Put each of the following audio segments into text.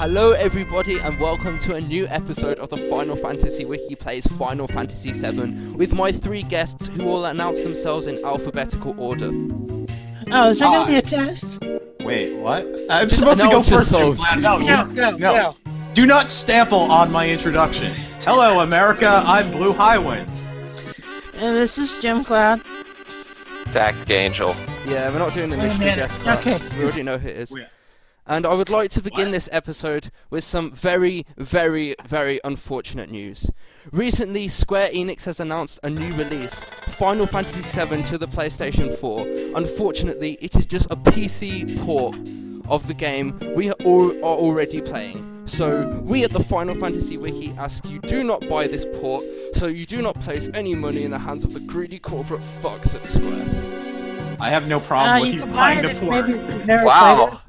Hello everybody and welcome to a new episode of the Final Fantasy Wiki Plays Final Fantasy VII with my three guests who will announce themselves in alphabetical order. Oh, is there going to be a test? Wait, what? I'm Just supposed to go announce first. yourselves. No. Do not stample on my introduction. Hello, America. I'm Blue Highwind. And this is Jim Cloud. Tactic Angel. Yeah, we're not doing the mystery guest part. Okay. We already know who it is. Yeah. And I would like to begin this episode with some very, very, very unfortunate news. Recently, Square Enix has announced a new release, Final Fantasy VII to the PlayStation 4. Unfortunately, it is just a PC port of the game we are already playing. So, we at the Final Fantasy Wiki ask you do not buy this port, so you do not place any money in the hands of the greedy corporate fucks at Square. I have no problem with you buying the port. Wow.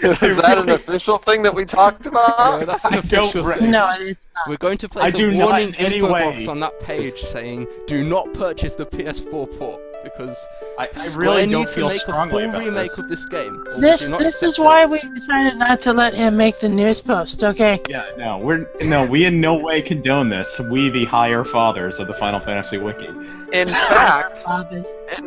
Is Is that an official thing that we talked about? Yeah, that's an official don't thing. No, it's not. We're going to place a warning info box on that page saying, do not purchase the PS4 port, because I Square really need don't to feel make a strongly full about remake this. of this game. or we This do not is accept why it. we decided not to let him make the news post, okay? Yeah, we in no way condone this. We, the higher fathers of the Final Fantasy Wiki. In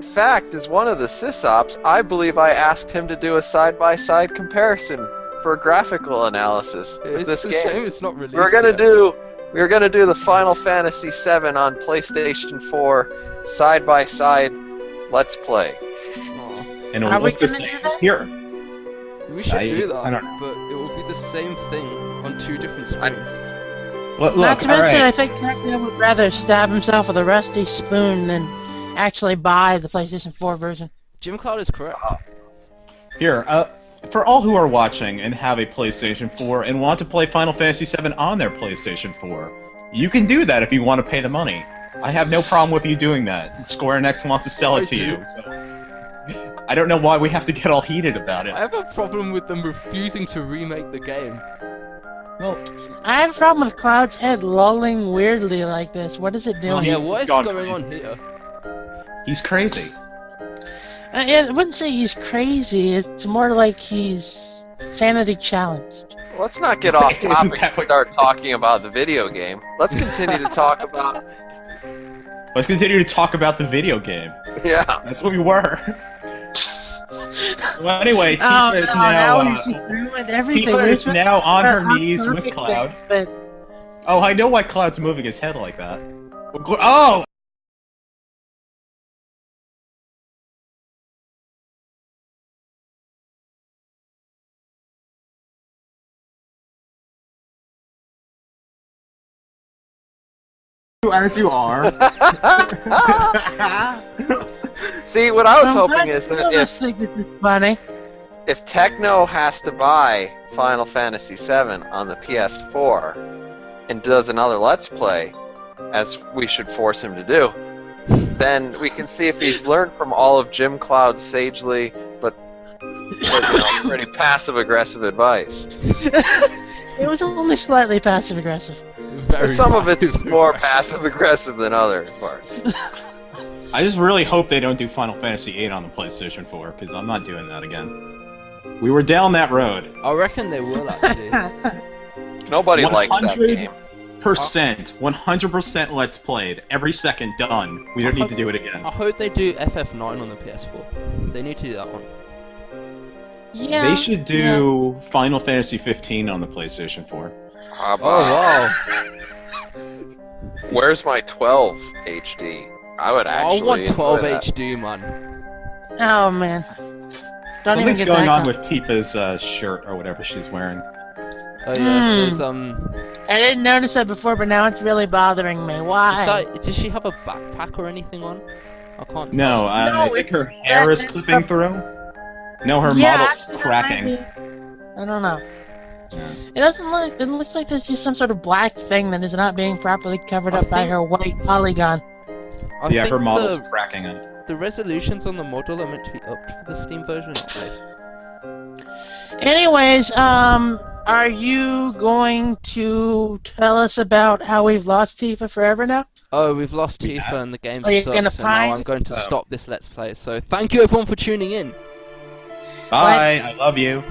fact, as one of the sysops, I believe I asked him to do a side-by-side comparison for graphical analysis with It's this a game. shame it's not released We're gonna yet. do the Final Fantasy VII on PlayStation 4 side-by-side Let's Play. Aw. And Are we look this gonna thing do that? here. We should do that, I don't know. but it will be the same thing on two different screens. Look, Not to all mention, right. I think Techno would rather stab himself with a rusty spoon than actually buy the PlayStation 4 version. Jim Cloud is correct. Here, for all who are watching and have a PlayStation 4 and want to play Final Fantasy VII on their PlayStation 4, you can do that if you want to pay the money. I have no problem with you doing that. Square Enix wants to sell it to you, so I don't know why we have to get all heated about it. I have a problem with them refusing to remake the game. Well, I have a problem with Cloud's head lolling weirdly like this. What is it doing? Yeah, he's what is gone going crazy. on here? he's crazy. Yeah, I wouldn't say he's crazy. It's more like he's sanity challenged. Let's not get off Isn't topic that and what- start talking about the video game. Let's continue to talk about... Let's continue to talk about the video game. Yeah. That's what we were. Well, anyway, Oh, Tifa is now. he's ruined everything. Tifa We're is supposed now to on talk her about knees with perfect Cloud. things, But Oh, I know why Cloud's moving his head like that. Oh! As you are. See, what I was I'm hoping glad is you that almost think this is funny. if Techno has to buy Final Fantasy VII on the PS4 and does another Let's Play, as we should force him to do, then we can see if he's learned from all of Jim Cloud's sagely but pretty passive-aggressive advice. It was only slightly passive aggressive. Very Some of it's passive more aggressive. passive-aggressive than other parts. I just really hope they don't do Final Fantasy VIII on the PlayStation 4, because I'm not doing that again. We were down that road. I reckon they will actually. Nobody likes that game. 100% Let's Played. Every second done. We don't need to do it again. I hope they do FF9 on the PS4. They need to do that one. Yeah. They should do Final Fantasy 15 on the PlayStation 4. Oh, wow. Where's my 12 HD? I would actually I want 12 enjoy that. HD, man. Oh man. Don't even Something's get going that on going. with Tifa's shirt or whatever she's wearing. Oh yeah, Hmm. there's I didn't notice that before, but now it's really bothering me. Why? does she have a backpack or anything on? I can't. No, I No, think her it's- hair is that's- clipping through. No, her Yeah, model's actually, that cracking. might be- I don't know. It doesn't look. It looks like there's just some sort of black thing that is not being properly covered I up by think- her white polygon. I Yeah, think her model's the, cracking it. the resolutions on the model are meant to be upped for the Steam version, aren't they? Anyways, are you going to tell us about how we've lost Tifa forever now? Oh, we've lost Tifa and the game Are you sucks, gonna so now pine? I'm going to stop this Let's Play. So thank you everyone for tuning in. Bye, I love you.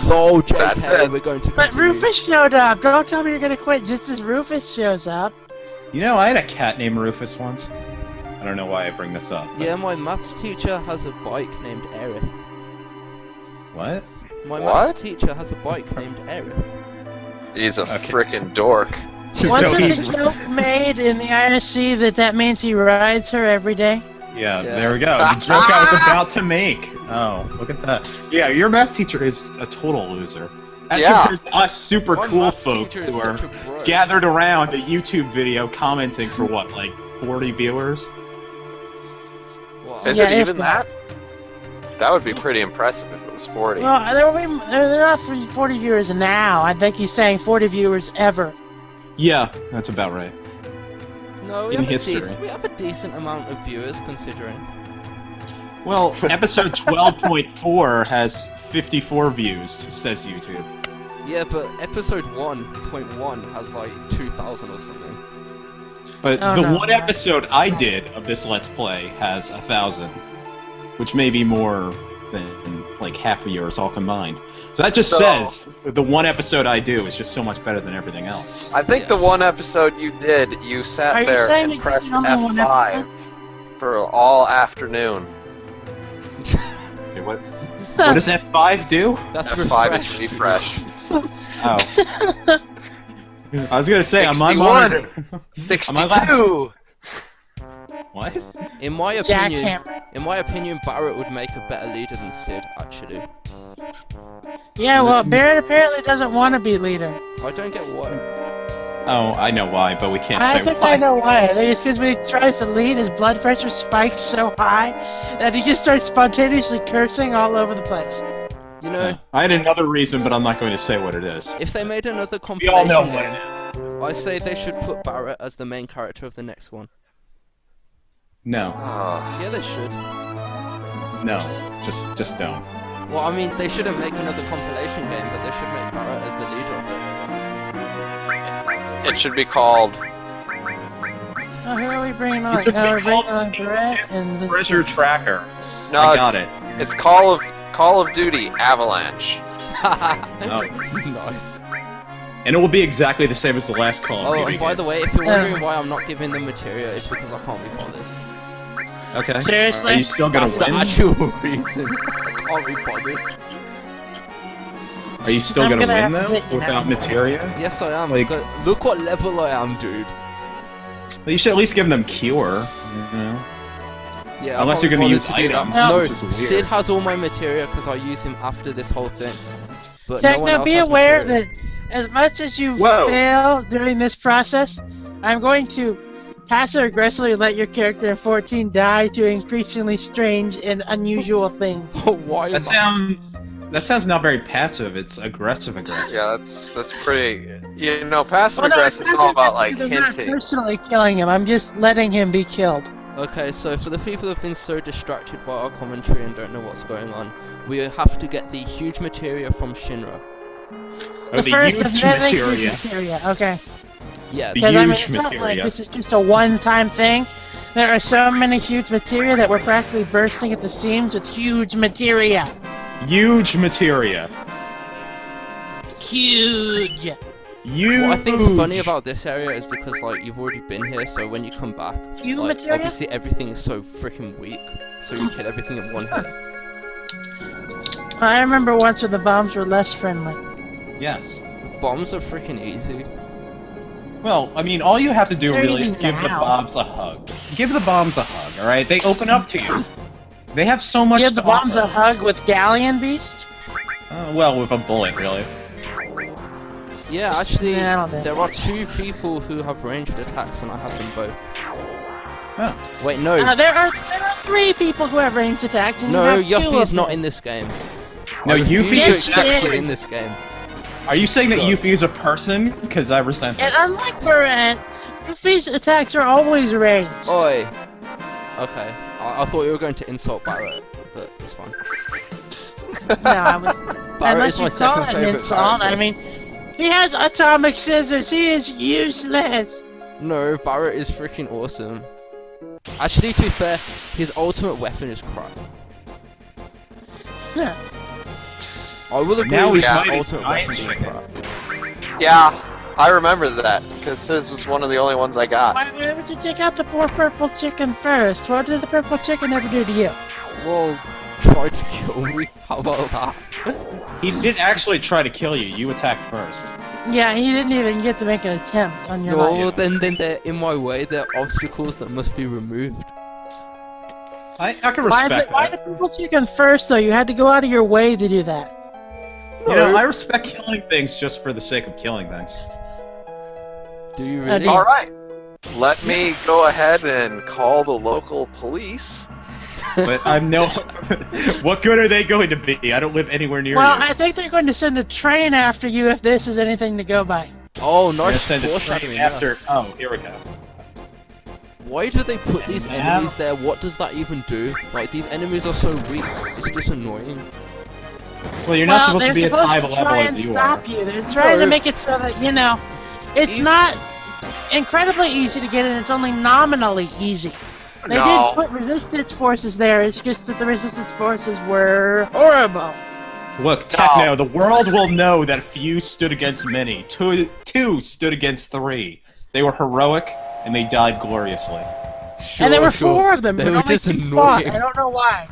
Lol, That's JK, it. we're going to But continue. Rufus showed up. Don't tell me you're gonna quit just as Rufus shows up. You know, I had a cat named Rufus once. I don't know why I bring this up. but- Yeah, my maths teacher has a bike named Eric. What? My What? maths teacher has a bike named Eric. He's a Okay. frickin' dork. Wasn't he- the joke made in the IRC that means he rides her every day? Yeah, Yeah. there we go. The joke I was about to make. Oh, look at that. Yeah, your math teacher is a total loser. As Yeah. compared to us super My cool maths folk teacher is who are such a bro. gathered around a YouTube video commenting for what, like 40 viewers? Wow. Is Yeah, it if even that. that? That would be pretty impressive if it was 40. Well, they're not 40 viewers now. I think he's saying 40 viewers ever. Yeah, that's about right. No, we in have, history. we have a decent amount of viewers considering. Well, episode 12.4 has 54 views, says YouTube. Yeah, but episode 1.1 has like 2,000 or something. But Oh, the no. one episode I did of this Let's Play has 1,000, which may be more than like half of yours all combined. So that just So- says that the one episode I do is just so much better than everything else. I think Yeah. the one episode you did, you Are sat you there saying and that you pressed did only one F5 episode? for all afternoon. Okay, what does F5 do? That's F5 refresh. is refresh. Oh. I was gonna say, on my 61. monitor... On my laptop- 62! What? In my opinion, Jackhammer. Barrett would make a better leader than Sid, actually. Yeah, well, Barrett apparently doesn't want to be leader. I don't get why. Oh, I know why, but we can't I say think why. I know why. I think it's because when he tries to lead, his blood pressure spikes so high that he just starts spontaneously cursing all over the place. You know, I had another reason, but I'm not going to say what it is. if they made another We all compilation know what game, it is. I say they should put Barrett as the main character of the next one. No, Oh, Yeah, they should. no, just don't. Well, I mean, they shouldn't make another compilation game, but they should make Barrett as the leader of it. it should be called Oh, who are we bringing on? It should be We're bringing called on Barrett and the Treasure Tracker. No, I got it. It's Call of Duty Avalanche. Oh. Nice. And it will be exactly the same as the last Call of Oh, Duty and by game. the way, if you're wondering why I'm not giving them material, it's because I can't be bothered. Okay. Seriously? Are you still gonna That's the win? actual reason. I can't be bothered. Are you still I'm gonna gonna win have to though, let you without know. materia? Yes, I am. Like- Look what level I am, dude. Well, you should at least give them cure. You know? Yeah, I Unless can't you're be gonna bothered use to do that. items, No, which is weird. Sid has all my materia because I use him after this whole thing. But no one Techno, else be has aware materia. that as much as you Whoa. fail during this process, I'm going to passive aggressively let your character in 14 die to increasingly strange and unusual things. Why am That sounds not very passive. It's aggressive. Yeah, that's pretty. You know, passive Well, no, aggressive is it's all about like I'm not hinting. personally killing him. I'm just letting him be killed. Okay, so for the people who've been so distracted by our commentary and don't know what's going on, we have to get the huge materia from Shinra. Oh, the first huge of many materia. huge materia. Okay. Yeah, The Because I mean, huge it's not like materia. this is just a one-time thing. There are so many huge materia that we're practically bursting at the seams with huge materia. Huge materia. Huge. Huge. what I think's funny about this area is because like you've already been here, so when you come back, Huge like materia? obviously everything is so freaking weak, so you kill everything in one hit. I remember once when the bombs were less friendly. Yes. Bombs are freaking easy. Well, I mean, all you have to do They're really is easy give the now. bombs a hug. Give the bombs a hug, alright? They open up to you. They have so much Give to the bombs offer. a hug with Galleon Beast? Well, with a bullet, really. Yeah, actually, Yeah, I don't think- there are two people who have ranged attacks, and I have them both. Oh. Wait, no, There are 3 people who have ranged attacks, and no, you have 2 Yuffie's of not them. in this game. No, I refuse Yuffie to is accept she's actually- in this game. Are you saying that Sucks. Yuffie is a person? Because I resent And this. unlike Barrett, Rufus' attacks are always ranged. Oi. Okay, I thought you were going to insult Barrett, but it's fine. No, I was. Barrett unless is my you call second it an favorite insult, character. I mean, he has atomic scissors. He is useless. No, Barrett is freaking awesome. Actually, to be fair, his ultimate weapon is crap. Huh. I will agree Now with he's his fighting ultimate giant weapon being chicken. crap. Yeah, I remember that, because his was one of the only ones I got. Why would you take out the poor purple chicken first? What did the purple chicken ever do to you? Well, try to kill me. How about that? He didn't actually try to kill you. You attacked first. Yeah, he didn't even get to make an attempt on your life. No, then they're in my way. They're obstacles that must be removed. I can respect Why the that. purple chicken first, though? You had to go out of your way to do that. You know, I respect killing things just for the sake of killing things. Do you really? Yeah. Alright, let me go ahead and call the local police. But I'm no. What good are they going to be? I don't live anywhere near Well, you. I think they're going to send a train after you if this is anything to go by. Oh, I'm gonna nice send a foreshadowing. train Yeah. after. Oh, here we go. Why do they put these Now- enemies there? What does that even do? Like, these enemies are so weak. It's just annoying. Well, you're not supposed to they're be as supposed high of to a level try as and you stop are. you. They're trying No. to make it so that, you know, it's You- not incredibly easy to get in, it's only nominally easy. They No. did put resistance forces there, it's just that the resistance forces were horrible. Look, Techno, the world will know that few stood against many. Two stood against three. They were heroic, and they died gloriously. Sure, And there were sure. four of them, They but were only just two fought. annoying. I don't know why.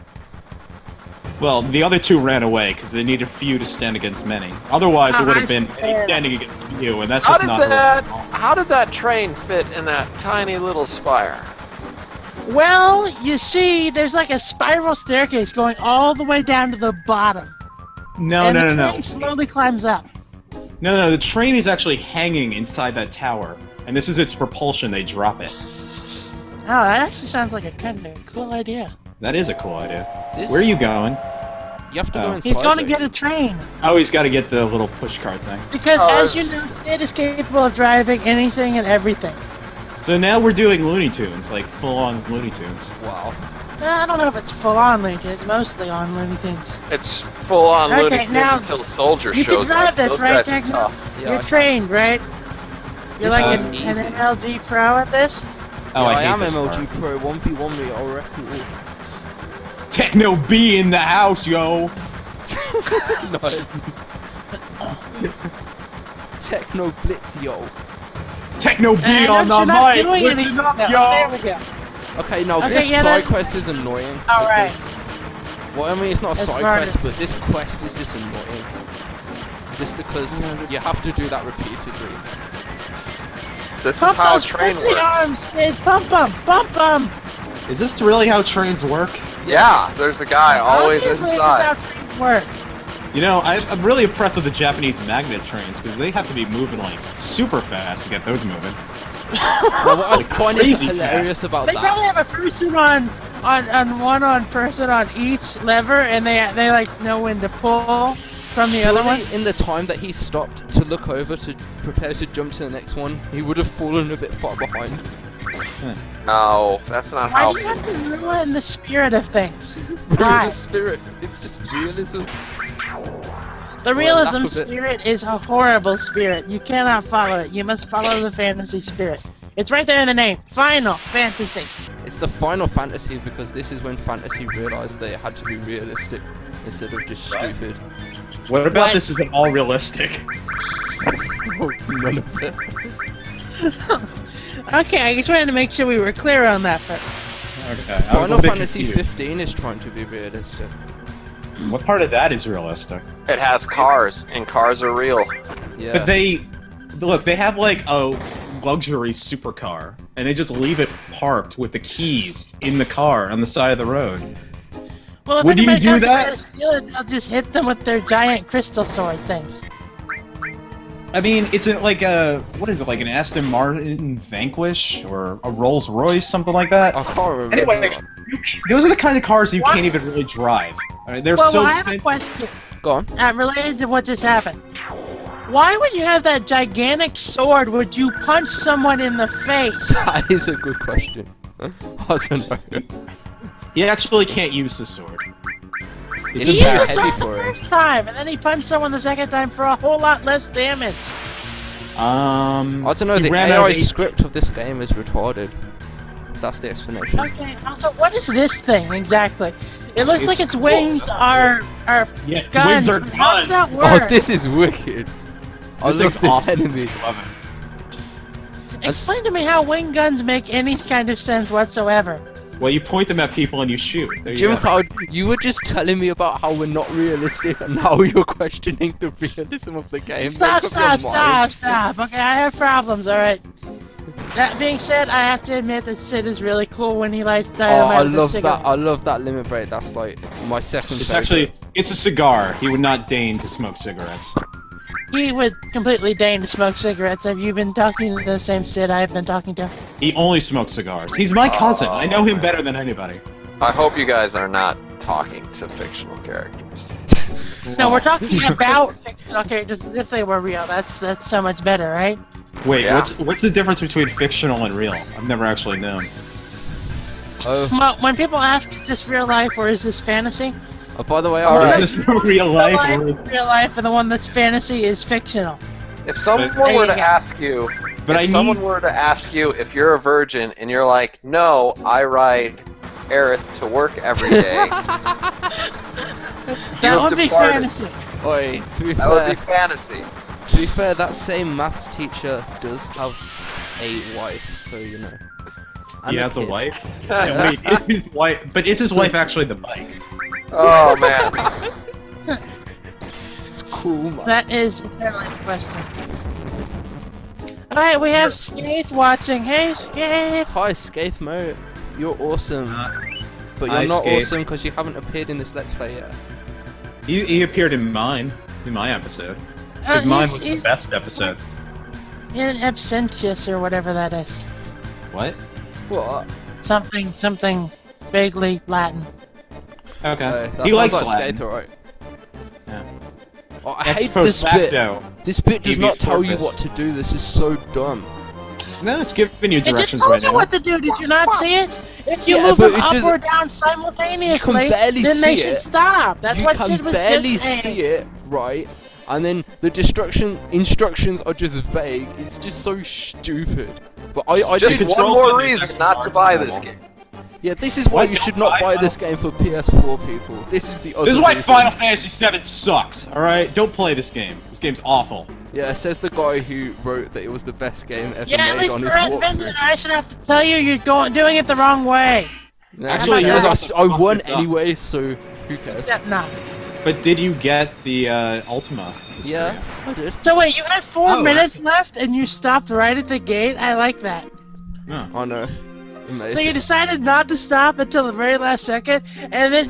Well, the other two ran away because they needed few to stand against many. Otherwise, it would have been fair. standing against few, and that's How just did not that? heroic. How did that train fit in that tiny little spire? Well, you see, there's like a spiral staircase going all the way down to the bottom. No, and no, the no, train no. slowly climbs up. No, the train is actually hanging inside that tower, and this is its propulsion. They drop it. Oh, that actually sounds like a kind of cool idea. That is a cool idea. This- Where are you going? You have to Oh. go inside. He's going to though. get a train. Oh, he's got to get the little push cart thing. Because, Oh, as you know, Sid is capable of driving anything and everything. So now we're doing Looney Tunes, like full-on Looney Tunes. Wow. I don't know if it's full on Looney Tunes, it's mostly on Looney Tunes. It's full on Okay, Looney Tunes now, until Soldier You can shows drive up. this, Those right, guys are Techno? tough. Yeah, You're I can. trained, right? You're This like one's an easy. MLG pro at this? Oh, Yeah, I I hate am this MLG part. Pro 1v1 me, I reckon. Techno B in the house, yo. Nice. Techno Blitz, yo. Techno B And on the you're not mic. doing Listen anything. up, No, yo. there we go. Okay, now Okay, this yeah, side that's- quest is annoying. Alright. because- Well, I mean, it's not a That's side right. quest, but this quest is just annoying. Just because you have to do that repeatedly. This is Pump how a those train pussy works. arms, Sid! Pump them! Pump them! Is this really how trains work? Yeah, there's a guy always Obviously, this is inside. how trains work. You know, I'm really impressed with the Japanese magnet trains because they have to be moving like super fast to get those moving. Well, what I Like find is crazy hilarious fast. about They probably that. have a person on person on each lever, and they like know when to pull from the other one. Surely in the time that he stopped to look over to prepare to jump to the next one, he would have fallen a bit far behind. No, that's not Why how. do you have to ruin the spirit of things? Ruin Why? the spirit. It's just realism. The Well, realism enough of it. spirit is a horrible spirit. You cannot follow it. You must follow the fantasy spirit. It's right there in the name. Final Fantasy. It's the Final Fantasy because this is when fantasy realized they had to be realistic instead of just stupid. What about What? this isn't all realistic? Oh, none of it. Okay, I just wanted to make sure we were clear on that first. Okay, I was Final a bit Fantasy confused. 15 is trying to be realistic. What part of that is realistic? It has cars, and cars are real. Yeah. But they look, they have like a luxury supercar, and they just leave it parked with the keys in the car on the side of the road. Well, if Would you anybody do comes to that? try to steal it, they'll just hit them with their giant crystal sword things. I mean, it's like a what is it, like an Aston Martin Vanquish or a Rolls Royce, something like that. I can't remember. Anyway, those are the kind of cars you can't even really drive. I mean, they're Well, so I have a expensive. question Go on. related to what just happened. Why would you have that gigantic sword? Would you punch someone in the face? That is a good question. I don't know. You actually can't use the sword. It's He too used the heavy sword for the him. first time, and then he punched someone the second time for a whole lot less damage. I don't know, he the ran out AI of script of this game is retarded. That's the explanation. Okay, also, what is this thing exactly? It looks like its wings are Yeah, guns. wings are How does guns. that work? Oh, this is wicked. I This love thing's this awesome. enemy. I love it. Explain to me how wing guns make any kind of sense whatsoever. Well, you point them at people and you shoot. There you Jim go. Cloud, you were just telling me about how we're not realistic, and now you're questioning the realism of the game. Stop, Make up your mind. stop. Okay, I have problems, alright? That being said, I have to admit that Sid is really cool when he lights Oh, dynamite I with a love cigarette. that. I love that limit break. That's like my second It's favorite. actually, it's a cigar. He would not deign to smoke cigarettes. He would completely deign to smoke cigarettes. Have you been talking to the same Sid I've been talking to? He only smokes cigars. He's my cousin. I know him better than anybody. I hope you guys are not talking to fictional characters. No, we're talking about fictional characters as if they were real. That's so much better, right? Wait, Yeah. what's the difference between fictional and real? I've never actually known. Oh, Well, when people ask, is this real life or is this fantasy? by the way, All right. Is this real Real life? life Or is real life, and the one that's fantasy is fictional. If someone There were you to go. ask you, But if I someone need- were to ask you if you're a virgin and you're like, no, I ride Aerith to work every day, That would be departed. fantasy. Oi, to be that would fair, be fantasy. to be fair, that same maths teacher does have a wife, so you know. And He has a kid. wife? Yeah, wait, is his wife? But is his So- wife actually the bike? Oh man. It's cool, man. That is entirely the question. Alright, we have Skate watching. Hey, Skate! Hi, Skaith Mo. You're awesome. But hi, you're not Skaith. awesome because you haven't appeared in this Let's Play yet. He appeared in my episode. Because mine was the he's best episode. in absentius or whatever that is. What? What? Something vaguely Latin. Okay. That He sounds likes like Latin. Skaith, alright. Yeah. Oh, I Ex hate post this bit. facto. This bit does Devious not tell you purpose. what to do. This is so dumb. No, it's giving you It just directions told right you now. what to do. Did you not see it? If you Yeah, move but them it up just- or down simultaneously, barely then they see should it. stop. That's You what can Sid was barely just saying. see it, right? And then the instructions are just vague. It's just so stupid. But I Just did. control one more setting is reason actually not to hard buy to this level. game. Yeah, this is why What? you should not buy this game for PS4 people. This is the other This is why reason. Final Fantasy VII sucks, alright? Don't play this game. This game's awful. Yeah, says the guy who wrote that it was the best game ever Yeah, at made least on for his Vincent, walkthrough. I should have to tell you you're doing it the wrong way. Nah, Actually, you're because right. I won Fuck this up. anyway, so who cares? Except not. But did you get the Ultima? Yeah, I did. So wait, you have 4 Oh, minutes left and you stopped right at the gate? I like that. No. I know. So you Amazing. decided not to stop until the very last second, and then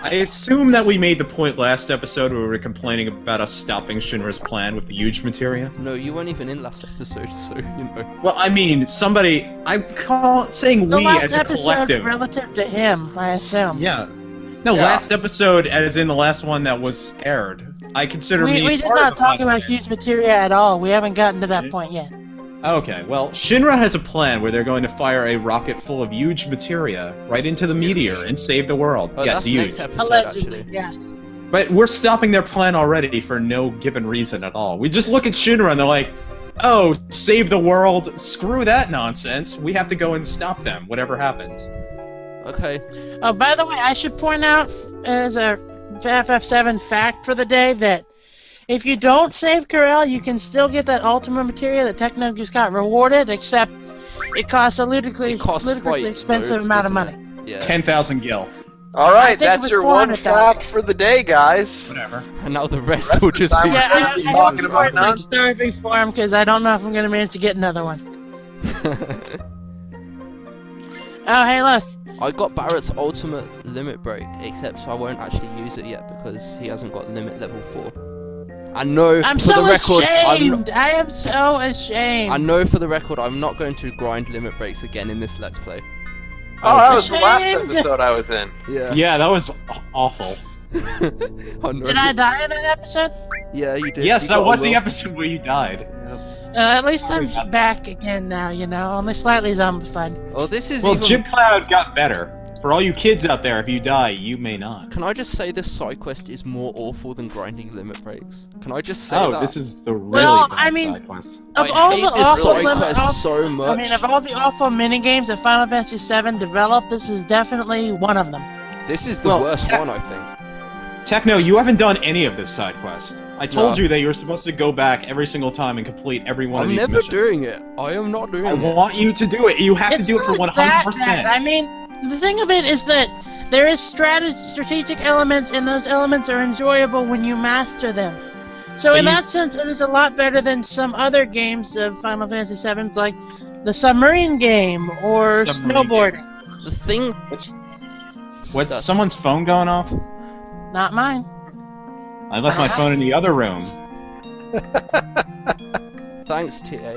I assume that we made the point last episode where we were complaining about us stopping Shinra's plan with the huge materia. No, you weren't even in last episode, so you know. Well, I mean, somebody. I'm saying the we last as a episode collective. relative to him, I assume. Yeah. No, Yeah. last episode, as in the last one that was aired. I consider me. We did part of not the talk podcast. about huge materia at all. We haven't gotten to that Yeah. point yet. Okay, well, Shinra has a plan where they're going to fire a rocket full of huge materia right into the meteor and save the world. Oh, yes, that's huge. next episode, Allegedly, actually. yeah. But we're stopping their plan already for no given reason at all. We just look at Shinra and they're like, oh, save the world, screw that nonsense. We have to go and stop them, whatever happens. Okay. Oh, by the way, I should point out as a FF7 fact for the day that if you don't save Corel, you can still get that Ultima materia that Techno just got rewarded, except it costs a ludicrously It costs like expensive loads, amount of doesn't money. it? Yeah. 10,000 gil. All I right, think it that's was your one 400,000. fact for the day, guys. Whatever. And now the rest Rest will of the just time be. we're Yeah, gonna I be don't talking about like nonsense. starving for him because I don't know if I'm going to manage to get another one. Oh, hey, look. I got Barrett's ultimate limit break, except I won't actually use it yet because he hasn't got limit level 4. I know I'm for so the record, ashamed. I am so ashamed. I know for the record, I'm not going to grind limit breaks again in this Let's Play. Oh, that was the last Ashamed. episode I was in. Yeah. Yeah, that was awful. I know. Did I die in that episode? Yeah, you did. Yes, You that got a was the will. episode where you died. At least I'm back again now, you know, only slightly zombified. Oh, this is Well, even. Jim Cloud got better. For all you kids out there, if you die, you may not. Can I just say this side quest is more awful than grinding limit breaks? Can I just say Oh, that? this is the really Well, bad I mean- side quest. Of I all hate the this awful side limit- quest so much. I mean, of all the awful minigames that Final Fantasy VII developed, this is definitely one of them. This is the Well, worst one, I think. Techno, you haven't done any of this side quest. I told No. you that you were supposed to go back every single time and complete every one of I'm these never missions. doing it. I am not doing I it. want you to do it. You have to do it for not 100%. that bad. I mean, the thing of it is that there is strategic elements, and those elements are enjoyable when you master them. So in that sense, it is a lot better than some other games of Final Fantasy VII, like the submarine game or Submarine snowboarding. The thing... What's That's- someone's phone going off? Not mine. I left my phone in the other room. Thanks, TA.